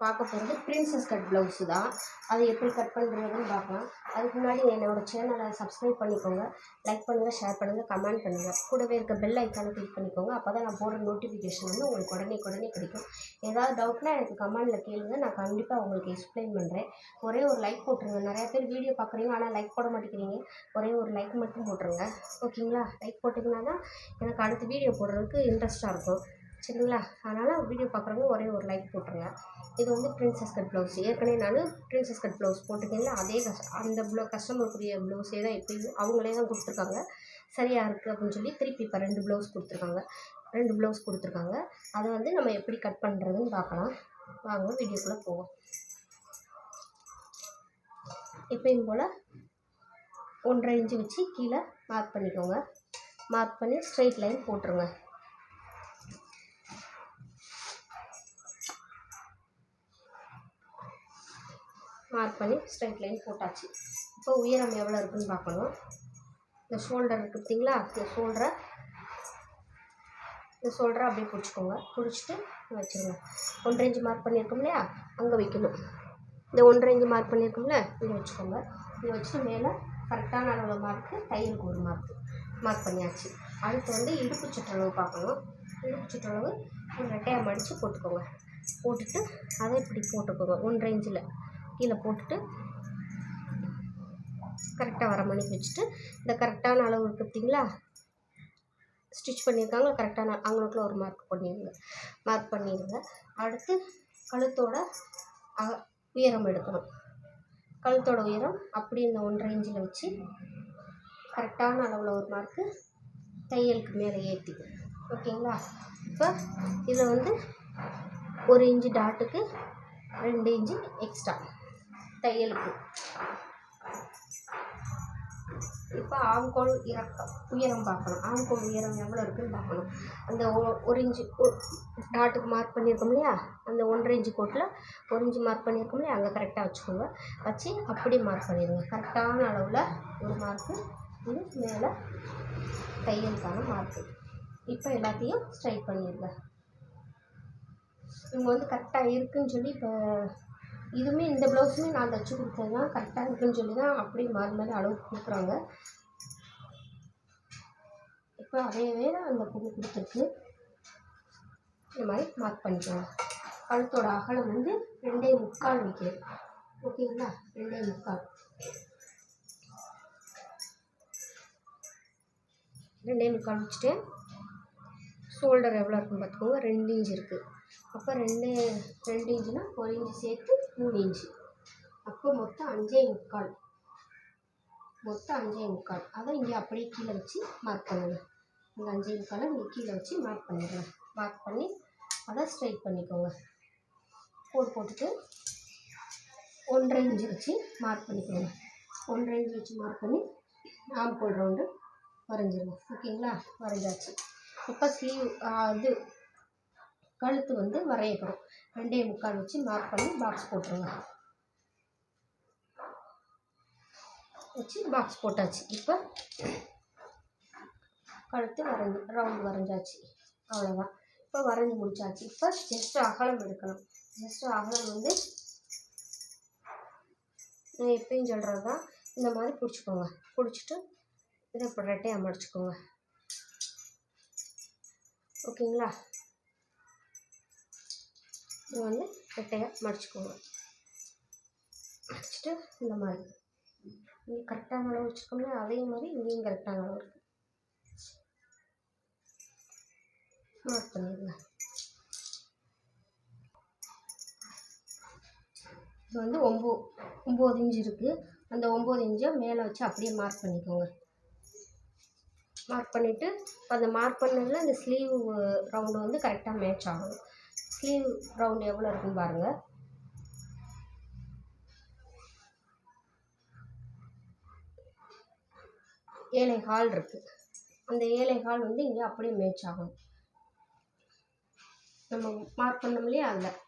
பார்க்க போகிறது princess cut blouse தான். அது எப்படி கட் பண்ணுறதுன்னு பார்க்கலாம். அதுக்கு முன்னாடி என்னோடய சேனலை சப்ஸ்கிரைப் பண்ணிக்கோங்க, லைக் பண்ணுங்கள், ஷேர் பண்ணுங்கள், கமெண்ட் பண்ணுங்கள். கூடவே இருக்க பெல் ஐக்கானை கிளிக் பண்ணிக்கோங்க. அப்போ தான் நான் போடுற நோட்டிஃபிகேஷன் வந்து உங்களுக்கு உடனே கிடைக்கும். ஏதாவது டவுட்னா எனக்கு கமெண்டில் கேளுங்க, நான் கண்டிப்பாக உங்களுக்கு எக்ஸ்பிளைன் பண்ணுறேன். ஒரே ஒரு லைக் போட்டுருங்க. நிறையா பேர் வீடியோ பார்க்குறீங்க, ஆனால் லைக் போட மாட்டேங்கிறீங்க. ஒரே ஒரு லைக் மட்டும் போட்டுருங்க, ஓகேங்களா? லைக் போட்டிங்கன்னா தான் எனக்கு அடுத்த வீடியோ போடுறதுக்கு இன்ட்ரெஸ்ட்டாக இருக்கும், சரிங்களா? அதனால் வீடியோ பார்க்குறவங்க ஒரே ஒரு லைக் போட்டுருங்க. இது வந்து பிரின்சஸ் கட் ப்ளவுஸ். ஏற்கனவே நான் பிரின்சஸ் கட் ப்ளவுஸ் போட்டிருக்கீங்களா, அதே அந்த கஸ்டமருக்குரிய ப்ளவுஸே தான் எப்பயும் அவங்களே தான் கொடுத்துருக்காங்க. சரியாக இருக்குது அப்படின்னு சொல்லி திருப்பி இப்போ 2 ப்ளவுஸ் கொடுத்துருக்காங்க. அதை வந்து நம்ம எப்படி கட் பண்ணுறதுன்னு பார்க்கலாம். வாங்க வீடியோக்குள்ளே போவோம். எப்பயும் போல் 1.5 இன்ச்சு வச்சு கீழே மார்க் பண்ணிக்கோங்க. மார்க் பண்ணி ஸ்ட்ரெயிட் லைன் போட்டுருங்க. மார்க் பண்ணி ஸ்ட்ரைட் லைன் போட்டாச்சு. இப்போ உயரம் எவ்வளோ இருக்குதுன்னு பார்க்கணும். இந்த ஷோல்டர் இருக்குது பார்த்தீங்களா, இந்த ஷோல்டரை அப்படியே பிடிச்சிக்கோங்க. பிடிச்சிட்டு வச்சுருங்க. 1.5 இன்ச்சு மார்க் பண்ணியிருக்கோம் இல்லையா, அங்கே வைக்கணும். இந்த 1.5 இன்ச்சு மார்க் பண்ணியிருக்கோம்ல, இங்கே வச்சுக்கோங்க. இங்கே வச்சுட்டு மேலே கரெக்டான அளவில் தையலுக்கு ஒரு மார்க் பண்ணியாச்சு. அடுத்து வந்து இடுப்பு சுற்றளவு பார்க்கணும். இடுப்பு சுற்றளவு ஒரு ரெட்டையாக மடித்து போட்டுக்கோங்க. போட்டுட்டு அதை இப்படி போட்டுக்கோங்க. 1.5 இன்ச்சில் கீழே போட்டுட்டு கரெக்டாக வர மணிக்கு வச்சுட்டு இந்த கரெக்டான அளவு இருக்குது பார்த்தீங்களா, ஸ்டிச் பண்ணியிருக்காங்க, கரெக்டான அவங்களுக்குள்ள ஒரு மார்க் பண்ணிடுங்க. அடுத்து கழுத்தோட உயரம் எடுக்கணும். கழுத்தோட உயரம் அப்படி இந்த 1.5 இன்ச்சில் வச்சு கரெக்டான அளவில் ஒரு மார்க்கு தையலுக்கு மேலே ஏற்றி, ஓகேங்களா? இப்போ இதில் வந்து 1 இன்ச்சு டாட்டுக்கு 2 இன்ச்சு எக்ஸ்ட்ரா தையலுக்கு. இப்போ ஆம்கோல் உயரம் பார்க்கணும். ஆம்கோல் உயரம் எவ்வளோ இருக்குதுன்னு பார்க்கணும். அந்த 1 இன்ச்சு டாட்டுக்கு மார்க் பண்ணியிருக்கோம் இல்லையா, அந்த 1.5 இன்ச்சு கோட்டில் 1 இன்ச்சு மார்க் பண்ணியிருக்கோம் இல்லையா, அங்கே கரெக்டாக வச்சுக்கோங்க. வச்சு அப்படியே மார்க் பண்ணிடுங்க. கரெக்டான அளவில் ஒரு மார்க்கு, இது மேலே தையலுக்கான மார்க்கு. இப்போ எல்லாத்தையும் ஸ்ட்ரைட் பண்ணிடுங்க. இவங்க வந்து கரெக்டாக இருக்குதுன்னு சொல்லி இப்போ இதுவுமே இந்த ப்ளவுஸுமே நான் தைச்சி கொடுத்தது தான், கரெக்டாக இருக்குதுன்னு சொல்லி தான் அப்படி மாறி அளவுக்கு கொடுக்குறாங்க. இப்போ அதேவே அந்த பொண்ணு கொடுத்துருக்கு. இந்த மாதிரி மார்க் பண்ணிக்கோங்க. கழுத்தோட அகலம் வந்து 2.25 வைக்கிறேன், ஓகேங்களா? 2.25 வச்சுட்டு ஷோல்டர் எவ்வளோ இருக்குன்னு பார்த்துக்கோங்க. 2 இன்ச்சு இருக்குது. அப்போ 2 இன்ச்சுனா 1 இன்ச்சு சேர்த்து 3 இன்ச்சு. அப்போ மொத்தம் 5.25. அதை இங்கே அப்படியே கீழே வச்சு மார்க் பண்ணுங்க. இந்த 5.25 இங்கே கீழே வச்சு மார்க் பண்ணிடுங்க. மார்க் பண்ணி அதை ஸ்ட்ரைட் பண்ணிக்கோங்க. போட்டுட்டு 1.5 இன்ச்சு வச்சு மார்க் பண்ணிக்கோங்க. 1.5 இன்ச்சு வச்சு மார்க் பண்ணி ஆம்கோல் ரவுண்டு வரைஞ்சிருங்க, ஓகேங்களா? வரைஞ்சாச்சு. இப்போ ஸ்லீவ் கழுத்து வந்து வரையப்படும். 2.25 வச்சு மார்க் பண்ணி பாக்ஸ் போட்டுருங்க. வச்சு பாக்ஸ் போட்டாச்சு. இப்போ கழுத்து ரவுண்டு வரைஞ்சாச்சு, அவ்வளோதான். இப்போ வரைஞ்சி முடிச்சாச்சு. இப்போ ஜஸ்ட் அகலம் எடுக்கணும். ஜஸ்ட் அகலம் வந்து நான் எப்பயும் சொல்கிறது தான், இந்த மாதிரி பிடிச்சிக்கோங்க. பிடிச்சிட்டு இதை இப்போ ரெட்டையாக மடிச்சுக்கோங்க, ஓகேங்களா? இது வந்து ரெட்டையாக மடிச்சுக்கோங்க. மடிச்சுட்டு இந்த மாதிரி இங்கே கரெக்டான அளவு வச்சுக்கோங்களேன், அதே மாதிரி இங்கேயும் கரெக்டான அளவு இருக்குது. மார்க் பண்ணிடுங்க. இது வந்து 9 இன்ச்சு இருக்குது. அந்த 9 இன்ச்சை மேலே வச்சு அப்படியே மார்க் பண்ணிக்கோங்க. மார்க் பண்ணிவிட்டு அந்த மார்க் பண்ணதில் இந்த ஸ்லீவ் ரவுண்டு வந்து கரெக்டாக மேட்ச் ஆகணும். ஸ்லீவ் ரவுண்டு எவ்வளோ இருக்குன்னு பாருங்கள். 7.25 இருக்குது. அந்த 7.25 வந்து இங்கே அப்படியே மேட்ச் ஆகணும். நம்ம மார்க் பண்ணோம் இல்லையா, அதில்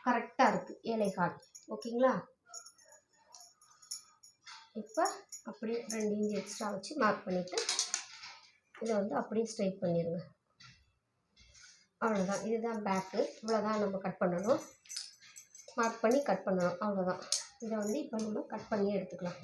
கரெக்டாக இருக்குது 7.25, ஓகேங்களா? இப்போ அப்படியே 2 இன்ச்சு எக்ஸ்ட்ரா வச்சு மார்க் பண்ணிவிட்டு இதை வந்து அப்படியே ஸ்ட்ரைட் பண்ணிடுங்க. அவ்வளோதான். இதுதான் பேக்கு. இவ்வளோதான் நம்ம கட் பண்ணணும். மார்க் பண்ணி கட் பண்ணணும். அவ்வளோதான். இதை வந்து இப்போ நம்ம கட் பண்ணி எடுத்துக்கலாம்.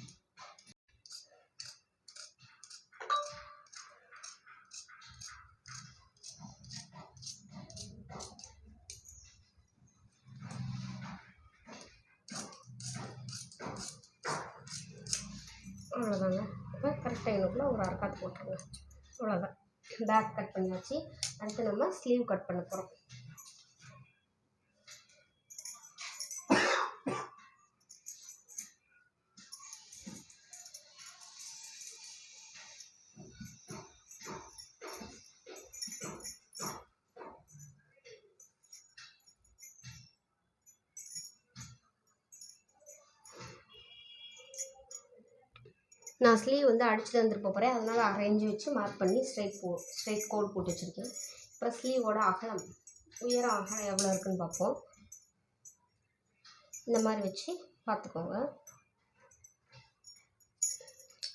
அவ்வளோதாங்க. இப்போ கரெக்டாக எனக்குள்ளே ஒரு அரைக்காத்து போட்டுருங்க. அவ்வளோதான். பேக் கட் பண்ணியாச்சு. அடுத்து நம்ம ஸ்லீவ் கட் பண்ண போகிறோம். நான் ஸ்லீவ் வந்து அடிச்சு தந்துட்டு போகிறேன். அதனால் அரேஞ்சு வச்சு மார்க் பண்ணி ஸ்ட்ரைட் கோடு போட்டு வச்சுருக்கேன். இப்போ ஸ்லீவோட அகலம், உயரம் அகலம் எவ்வளோ இருக்குதுன்னு பார்ப்போம். இந்த மாதிரி வச்சு பார்த்துக்கோங்க.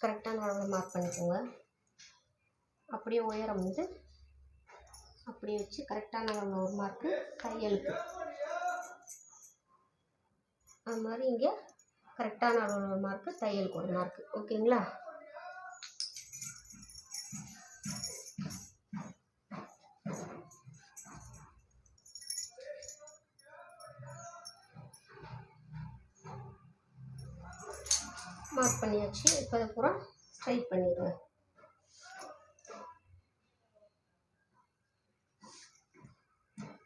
கரெக்டான அளவில் மார்க் பண்ணிக்கோங்க. அப்படியே உயரம் வந்து அப்படியே வச்சு கரெக்டான அளவில் ஒரு மார்க்கு கையெழுத்து. அது மாதிரி இங்கே கரெக்டான அளவு மார்க்கு தையலுக்கு ஒரு மார்க்கு. ஓகேங்களா? மார்க் பண்ணியாச்சு. இப்போ அதை பூரா ஸ்ட்ரைட் பண்ணிடுங்க.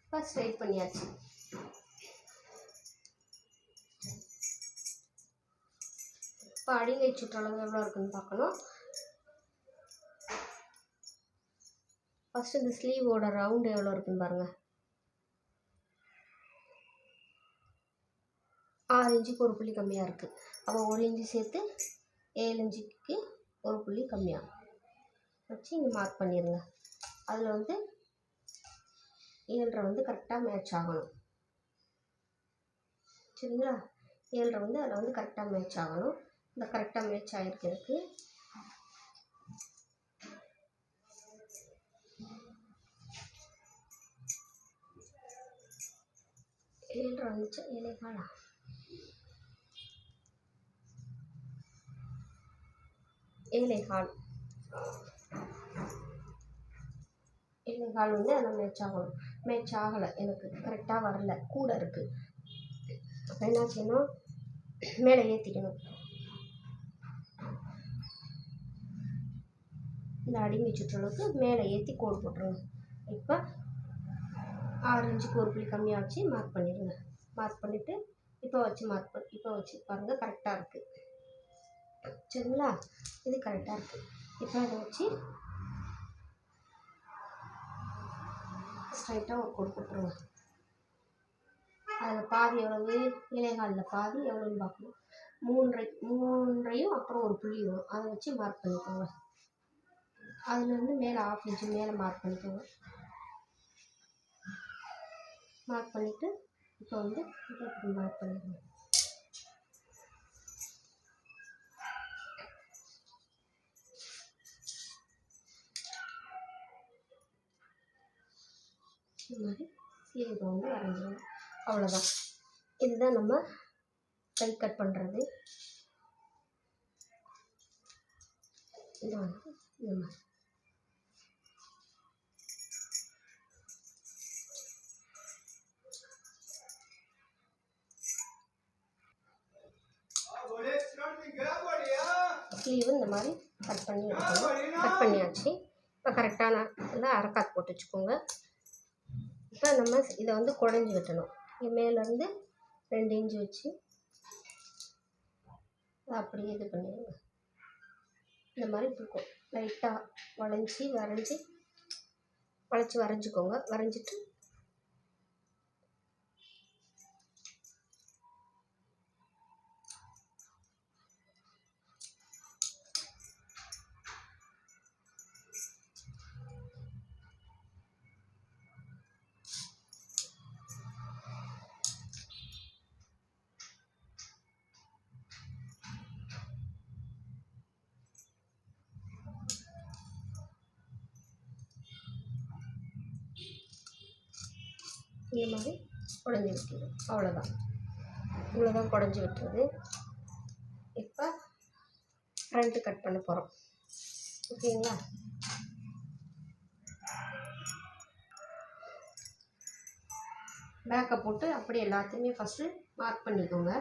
இப்போ ஸ்ட்ரைட் பண்ணியாச்சு. இப்போ அடிலை சுற்றளவு எவ்வளோ இருக்குதுன்னு பார்க்கணும். ஃபஸ்ட்டு இந்த ஸ்லீவோட ரவுண்டு எவ்வளோ இருக்குதுன்னு பாருங்கள். 6 இன்ச்சுக்கு ஒரு புள்ளி கம்மியாக இருக்குது. அப்போ 1 இன்ச்சு சேர்த்து 7 இன்ச்சுக்கு ஒரு புள்ளி கம்மியாக வச்சு இங்கே மார்க் பண்ணிடுங்க. அதில் வந்து 7.5 வந்து கரெக்டாக மேட்ச் ஆகணும். சரிங்களா? 7.5 வந்து அதில் வந்து கரெக்டாக மேட்ச் ஆகணும். இந்த கரெக்டாக மேட்ச் ஆகிருக்கிறதுக்கு ஏழரை வந்துச்சு. 7.25 வந்து அதில் மேட்ச் ஆகணும். மேட்ச் ஆகலை, எனக்கு கரெக்டாக வரல, கூட இருக்குது. அப்போ என்ன செய்யணும், மேலே ஏற்றிக்கணும். இந்த அடிமை சுற்றளவுக்கு மேலே ஏற்றி கோடு போட்டுருங்க. இப்போ 6 இன்ச்சுக்கு ஒரு புள்ளி கம்மியாக வச்சு மார்க் பண்ணிடுங்க. மார்க் பண்ணிவிட்டு இப்போ வச்சு பாருங்கள், கரெக்டாக இருக்குது. சரிங்களா? இது கரெக்டாக இருக்குது. இப்போ அதை வச்சு ஸ்ட்ரைட்டாக ஒரு கோடு போட்டுருங்க. அதில் பாதி எவ்வளவு, இலைகாலில் பாதி எவ்வளோன்னு பார்க்கணும். 3.5 அப்புறம் ஒரு புள்ளி வரும், அதை வச்சு மார்க் பண்ணிக்கோங்க. அதுலேருந்து மேலே 1/2 இன்ச்சு மேலே மார்க் பண்ணிக்கோங்க. மார்க் பண்ணிவிட்டு இப்போ வந்து இதை இப்படி மார்க் பண்ணிடுங்க. இந்த மாதிரி ஸ்லீவ் வந்து வரைஞ்சிடணும். அவ்வளோதான். இதுதான் நம்ம கை கட் பண்ணுறது. இது வந்து இந்த மாதிரி ஸ்லீவ் இந்த மாதிரி கட் பண்ணி எடுக்கணும். கட் பண்ணியாச்சு. இப்போ கரெக்டான இதில் அரைக்காத்து போட்டு வச்சுக்கோங்க. இப்போ நம்ம இதை வந்து குழஞ்சி வெட்டணும். மேலேருந்து 2 இன்ச்சு வச்சு அப்படியே இது பண்ணிடுங்க. இந்த மாதிரி இருக்கும். லைட்டாக வரைஞ்சிக்கோங்க. வரைஞ்சிட்டு இந்த மாதிரி குழஞ்சி வைக்கணும். அவ்வளோதான். இவ்வளோதான் குடஞ்சி விட்டுருது. இப்போ ஃப்ரண்ட்டு கட் பண்ண போகிறோம். ஓகேங்களா? பேக்கை போட்டு அப்படியே எல்லாத்தையுமே ஃபஸ்ட்டு மார்க் பண்ணிக்கோங்க.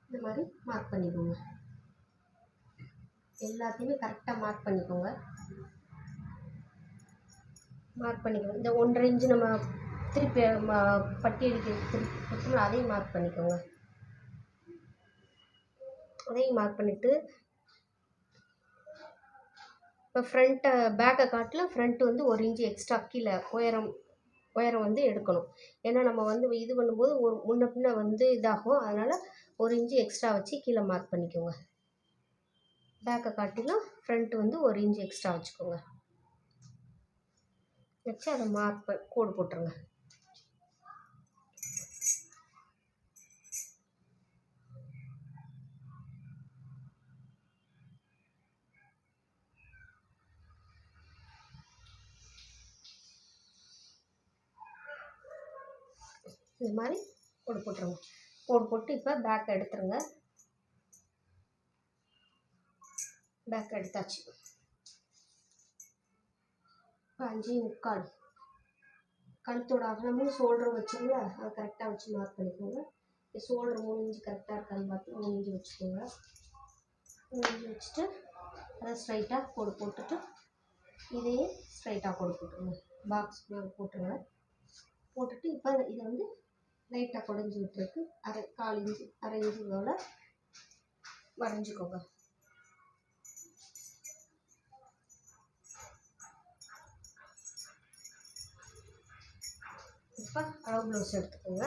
இந்த மாதிரி மார்க் பண்ணிக்கோங்க. எல்லாத்தையுமே கரெக்டாக மார்க் பண்ணிக்கோங்க. இந்த 1.5 இன்ச்சு நம்ம திருப்பி பட்டி அடிக்க திருப்பி கொடுத்தோம்னா அதையும் மார்க் பண்ணிக்கோங்க. அதையும் மார்க் பண்ணிவிட்டு இப்போ பேக்கை காட்டில் ஃப்ரண்ட்டு வந்து 1 இன்ச்சு எக்ஸ்ட்ரா கீழே உயரம் வந்து எடுக்கணும். ஏன்னா நம்ம வந்து இது பண்ணும்போது ஒரு முன்ன பின்ன வந்து இதாகும். அதனால் 1 இன்ச்சு எக்ஸ்ட்ரா வச்சு கீழே மார்க் பண்ணிக்கோங்க. பேக்கை காட்டிலும் ஃப்ரண்ட்டு வந்து 1 இன்ச்சு எக்ஸ்ட்ரா வச்சுக்கோங்க. வச்சு அதை கோடு போட்டுருங்க. இது மாதிரி கோடு போட்டுருங்க. கோடு போட்டு இப்போ பேக்கை எடுத்துருங்க. பேக் எடுத்தாச்சு. இப்போ 5.25 கழுத்தோட அகலமும் ஷோல்டரும் வச்சுங்களா, அதை கரெக்டாக வச்சு மார்க் பண்ணிக்கோங்க. ஷோல்டர் 3 இன்ச்சு கரெக்டாக இருக்கான்னு பார்த்து 3 இன்ச்சு வச்சுக்கோங்க. 3 இன்ச்சு வச்சுட்டு அதை ஸ்ட்ரைட்டாக கோடு போட்டுட்டு இதையே ஸ்ட்ரைட்டாக கோடு போட்டுருங்க. பாக்ஸ் போட்டுருங்க. போட்டுட்டு இப்போ இதை வந்து லைட்டாக குடஞ்சி விட்டுருக்கு 1/4 இன்ச்சு 1/2 இன்ச்சு போல் வரைஞ்சிக்கோங்க. இப்போ அளவு ப்ளவுஸ் எடுத்துக்கோங்க.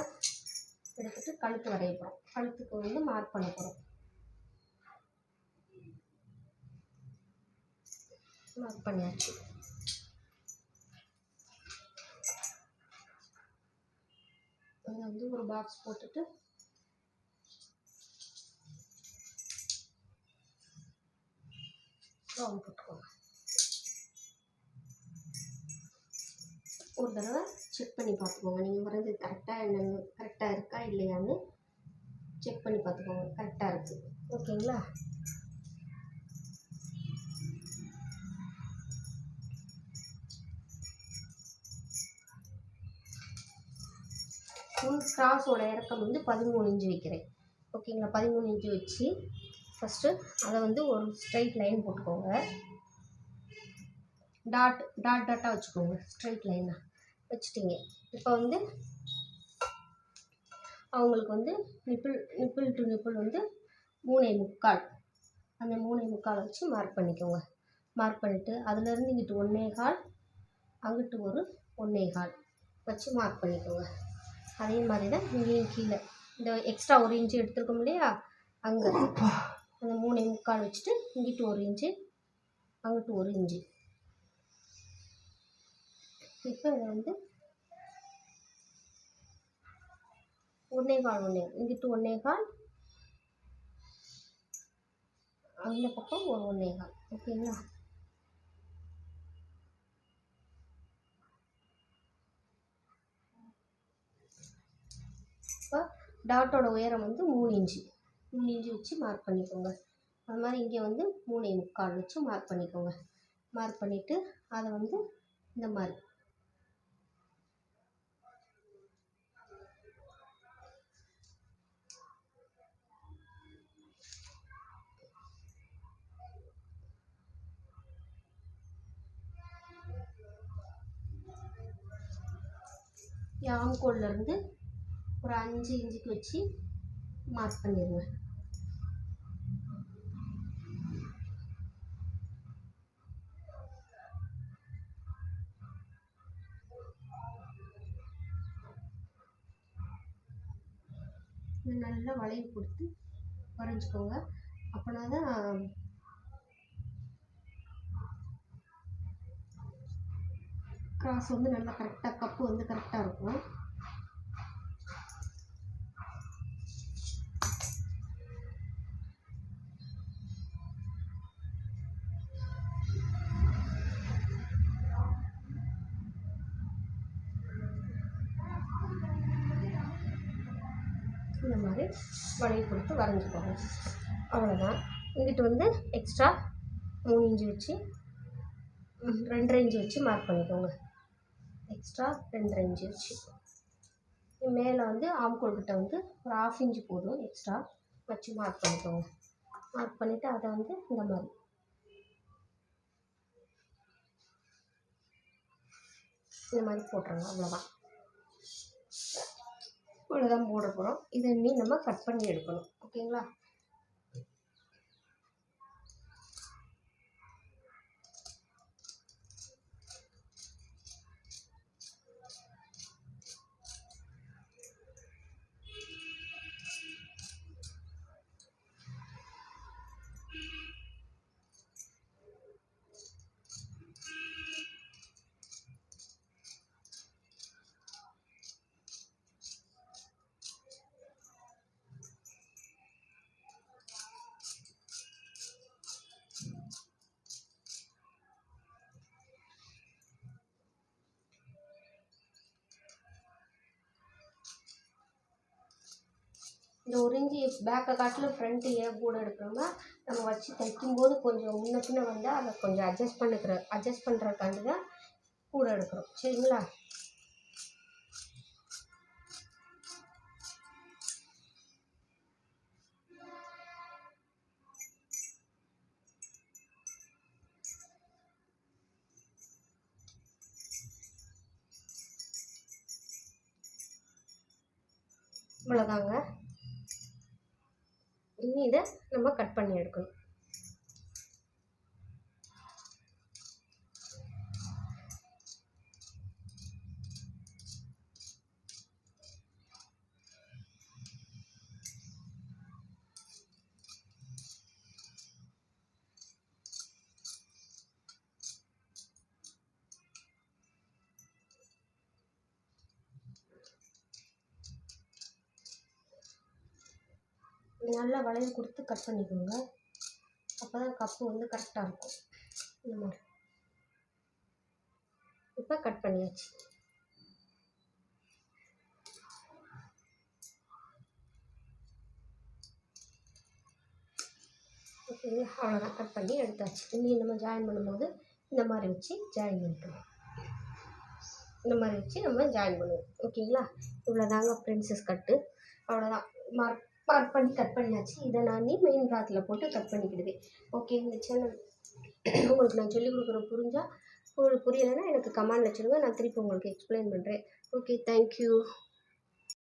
எடுத்துகிட்டு கழுத்து வரைய போகிறோம். கழுத்துக்கு வந்து மார்க் பண்ண போகிறோம். மார்க் பண்ணியாச்சு. அதை வந்து ஒரு பாக்ஸ் போட்டுட்டு ரவுண்ட் போட்டுக்கோங்க. ஒரு தடவை செக் பண்ணி பார்த்துக்கோங்க. நீங்கள் வரைஞ்சது கரெக்டாக இருக்கா இல்லையான்னு செக் பண்ணி பார்த்துக்கோங்க. கரெக்டாக இருக்குது. ஓகேங்களா? கிராஸோட இறக்கம் வந்து 13 இன்ச்சு வைக்கிறேன். ஓகேங்களா? 13 இன்ச்சு வச்சு ஃபஸ்ட்டு அதை வந்து ஒரு ஸ்ட்ரைட் லைன் போட்டுக்கோங்க. டாட்டாக வச்சுக்கோங்க. ஸ்ட்ரைட் லைனாக வச்சுட்டிங்க. இப்போ வந்து அவங்களுக்கு வந்து நிப்பிள் டு நிப்பிள் வந்து 3.25 அந்த 3.25 வச்சு மார்க் பண்ணிக்கோங்க. மார்க் பண்ணிவிட்டு அதுலேருந்து இங்கிட்டு 1.25 அங்கிட்டு ஒரு 1.25 வச்சு மார்க் பண்ணிக்கோங்க. அதே மாதிரி தான் இங்கேயும் கீழே இந்த எக்ஸ்ட்ரா 1 இன்ச்சு எடுத்துருக்கோம் இல்லையா, அங்கே அந்த 3.25 வச்சுட்டு இங்கிட்டு 1 இன்ச்சு அங்கிட்டு 1 இன்ச்சு. இப்போ இதை வந்து 1.25 இங்கிட்டு 1.25 அந்த பக்கம் ஒரு 1.25. ஓகேங்களா? இப்போ டாட்டோட உயரம் வந்து 3 இன்ச்சு வச்சு மார்க் பண்ணிக்கோங்க. அது மாதிரி இங்கே வந்து 3.25 வச்சு மார்க் பண்ணிக்கோங்க. மார்க் பண்ணிவிட்டு அதை வந்து இந்த மாதிரி ஆம்கோல்லேருந்து ஒரு 5 இன்ச்சுக்கு வச்சு மார்க் பண்ணிடுங்க. நல்லா வளைவு கொடுத்து வரைஞ்சிக்கோங்க. அப்படின்னா தான் கிராஸ் வந்து நல்லா கரெக்டாக கப்பு வந்து கரெக்டாக இருக்கும். இந்த மாதிரி வளைவு கொடுத்து வரைஞ்சிக்கோங்க. அவ்வளோதான். இங்கிட்டு வந்து எக்ஸ்ட்ரா 3 இன்ச்சு வச்சு 2.5 இன்ச்சு வச்சு மார்க் பண்ணிக்கோங்க. எக்ஸ்ட்ரா 2.5 இன்ச்சு வச்சு மேலே வந்து ஆம்கோல்கிட்ட வந்து ஒரு 1/2 இன்ச்சு போதும் எக்ஸ்ட்ரா வச்சு மார்க் பண்ணிக்கோங்க. மார்க் பண்ணிவிட்டு அதை வந்து இந்த மாதிரி போட்டுருங்க. அவ்வளோதான் போட போகிறோம். இதை இன்னும் நம்ம கட் பண்ணி எடுக்கணும். ஓகேங்களா? இந்த 1 இன்ச்சு பேக்கை காட்டில் ஃப்ரண்ட்டு ஏன் கூட எடுக்கிறோம்னா, நம்ம வச்சு தைக்கும்போது கொஞ்சம் முன்ன பின்ன வந்தால் அதை கொஞ்சம் அட்ஜஸ்ட் பண்ணுறதுக்காண்டி தான் கூட எடுக்கிறோம். சரிங்களா? இவ்வளோதாங்க. இனி இதை நம்ம கட் பண்ணி எடுக்கணும். நல்லா வளைவு கொடுத்து கட் பண்ணிக்கோங்க. அப்போ தான் கப்பு வந்து கரெக்டாக இருக்கும். இந்த மாதிரி இப்போ கட் பண்ணியாச்சு. ஓகேங்களா? அவ்வளோதான், கட் பண்ணி எடுத்தாச்சு. இனி நம்ம ஜாயின் பண்ணும்போது இந்த மாதிரி வச்சு ஜாயின் பண்ணிக்கலாம். இந்த மாதிரி வச்சு நம்ம ஜாயின் பண்ணுவோம். ஓகேங்களா? இவ்வளோ தாங்க பிரின்சஸ் கட்டு. அவ்வளோதான். மார்க் பண்ணி கட் பண்ணியாச்சு. இதை நான் மெயின் கிளாத்தில் போட்டு கட் பண்ணிக்கிடுவேன். ஓகே, இந்த சேனல் உங்களுக்கு நான் சொல்லிக் கொடுக்குற உங்களுக்கு புரியலைன்னா எனக்கு கமெண்டில் சொல்லுங்கள். நான் திருப்பி உங்களுக்கு எக்ஸ்பிளைன் பண்ணுறேன். Okay, thank you.